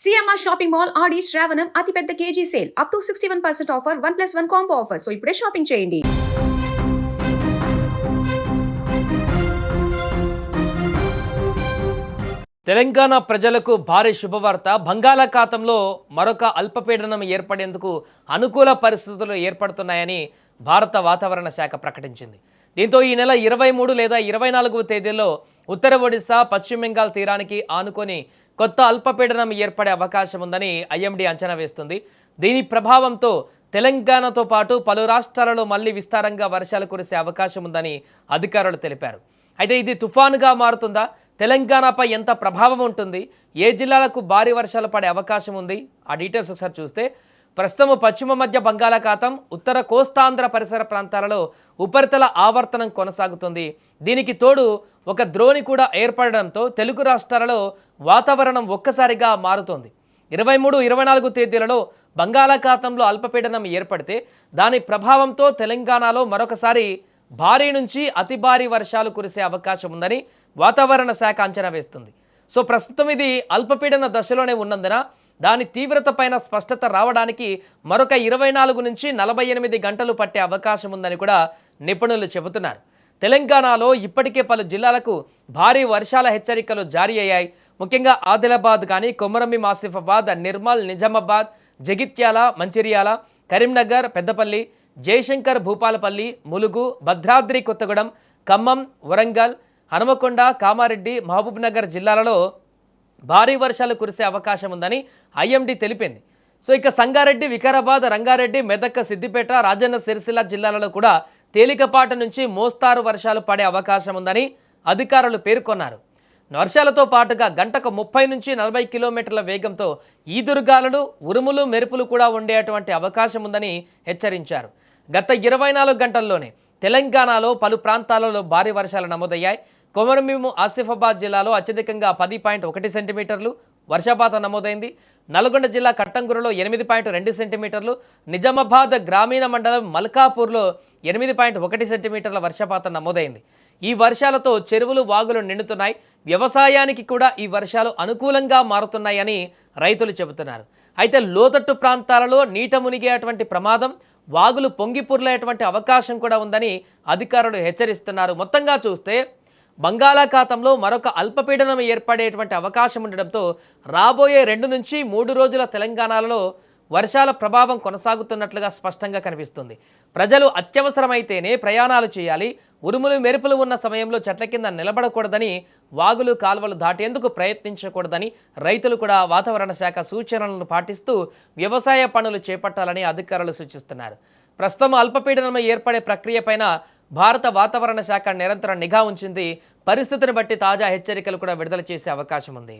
CMR shopping mall ఆడి శ్రావణం అతిపెద్ద KG sale up to 61% offer 1+1 combo offer. So ఇప్పుడే shopping చేయండి. తెలంగాణ ప్రజలకు భారీ శుభవార్త. బంగాళాఖాతంలో మరొక అల్పపీడనం ఏర్పడేందుకు అనుకూల పరిస్థితులు ఏర్పడుతున్నాయని భారత వాతావరణ శాఖ ప్రకటించింది. దీంతో ఈ నెల 23 లేదా 24వ తేదీల్లో ఉత్తర ఒడిశా, పశ్చిమ బెంగాల్ తీరానికి ఆనుకొని కొత్త అల్పపీడనం ఏర్పడే అవకాశం ఉందని ఐఎండీ అంచనా వేస్తుంది. దీని ప్రభావంతో తెలంగాణతో పాటు పలు రాష్ట్రాలలో మళ్లీ విస్తారంగా వర్షాలు కురిసే అవకాశం ఉందని అధికారులు తెలిపారు. అయితే ఇది తుఫానుగా మారుతుందా? తెలంగాణపై ఎంత ప్రభావం ఉంటుంది? ఏ జిల్లాలకు భారీ వర్షాలు పడే అవకాశం ఉంది? ఆ డీటెయిల్స్ ఒకసారి చూస్తే, ప్రస్తుతం పశ్చిమ మధ్య బంగాళాఖాతం, ఉత్తర కోస్తాంధ్ర పరిసర ప్రాంతాలలో ఉపరితల ఆవర్తనం కొనసాగుతుంది. దీనికి తోడు ఒక ద్రోణి కూడా ఏర్పడడంతో తెలుగు రాష్ట్రాలలో వాతావరణం ఒక్కసారిగా మారుతోంది. 23, 24 తేదీలలో బంగాళాఖాతంలో అల్పపీడనం ఏర్పడితే దాని ప్రభావంతో తెలంగాణలో మరొకసారి భారీ నుంచి అతి భారీ వర్షాలు కురిసే అవకాశం ఉందని వాతావరణ శాఖ అంచనా వేస్తుంది. సో ప్రస్తుతం ఇది అల్పపీడన దశలోనే ఉన్నందున దాని తీవ్రత పైన స్పష్టత రావడానికి మరొక 24 నుంచి 48 గంటలు పట్టే అవకాశం ఉందని కూడా నిపుణులు చెబుతున్నారు. తెలంగాణలో ఇప్పటికే పలు జిల్లాలకు భారీ వర్షాల హెచ్చరికలు జారీ అయ్యాయి. ముఖ్యంగా ఆదిలాబాద్ కానీ, కొమరంభీం ఆసిఫాబాద్, నిర్మల్, నిజామాబాద్, జగిత్యాల, మంచిర్యాల, కరీంనగర్, పెద్దపల్లి, జయశంకర్, భూపాలపల్లి, ములుగు, భద్రాద్రి కొత్తగూడెం, ఖమ్మం, వరంగల్, హనుమకొండ, కామారెడ్డి, మహబూబ్నగర్ జిల్లాలలో భారీ వర్షాలు కురిసే అవకాశం ఉందని ఐఎండీ తెలిపింది. సో ఇక సంగారెడ్డి, వికారాబాద్, రంగారెడ్డి, మెదక్, సిద్దిపేట, రాజన్న సిరిసిల్ల జిల్లాలలో కూడా తేలికపాటి నుంచి మోస్తారు వర్షాలు పడే అవకాశం ఉందని అధికారులు పేర్కొన్నారు. వర్షాలతో పాటుగా గంటకు 30 నుంచి 40 కిలోమీటర్ల వేగంతో ఈదురుగాలులు, ఉరుములు, మెరుపులు కూడా ఉండేటువంటి అవకాశం ఉందని హెచ్చరించారు. గత 24 గంటల్లోనే తెలంగాణలో పలు ప్రాంతాలలో భారీ వర్షాలు నమోదయ్యాయి. కొమరంభీం ఆసిఫాబాద్ జిల్లాలో అత్యధికంగా 10.1 సెంటీమీటర్లు వర్షపాతం నమోదైంది. నల్గొండ జిల్లా కట్టంగురలో 8.2 సెంటీమీటర్లు, నిజామాబాద్ గ్రామీణ మండలం మల్కాపూర్లో 8.1 సెంటీమీటర్ల వర్షపాతం నమోదైంది. ఈ వర్షాలతో చెరువులు, వాగులు నిండుతున్నాయి. వ్యవసాయానికి కూడా ఈ వర్షాలు అనుకూలంగా మారుతున్నాయని రైతులు చెబుతున్నారు. అయితే లోతట్టు ప్రాంతాలలో నీట మునిగేటువంటి ప్రమాదం, వాగులు పొంగి పొర్లేటువంటి అవకాశం కూడా ఉందని అధికారులు హెచ్చరిస్తున్నారు. మొత్తంగా చూస్తే బంగాళాఖాతంలో మరొక అల్పపీడనం ఏర్పడేటువంటి అవకాశం ఉండడంతో రాబోయే 2 నుంచి 3 రోజుల తెలంగాణలో వర్షాల ప్రభావం కొనసాగుతున్నట్లుగా స్పష్టంగా కనిపిస్తుంది. ప్రజలు అత్యవసరమైతేనే ప్రయాణాలు చేయాలి. ఉరుములు, మెరుపులు ఉన్న సమయంలో చెట్ల కింద నిలబడకూడదని, వాగులు, కాలువలు దాటేందుకు ప్రయత్నించకూడదని రైతులు కూడా వాతావరణ శాఖ సూచనలను పాటిస్తూ వ్యవసాయ పనులు చేపట్టాలని అధికారులు సూచిస్తున్నారు. ప్రస్తుతం అల్పపీడనం ఏర్పడే ప్రక్రియపైన భారత వాతావరణ శాఖ నిరంతరం నిఘా ఉంచింది. పరిస్థితిని బట్టి తాజా హెచ్చరికలు కూడా విడుదల చేసే అవకాశం ఉంది.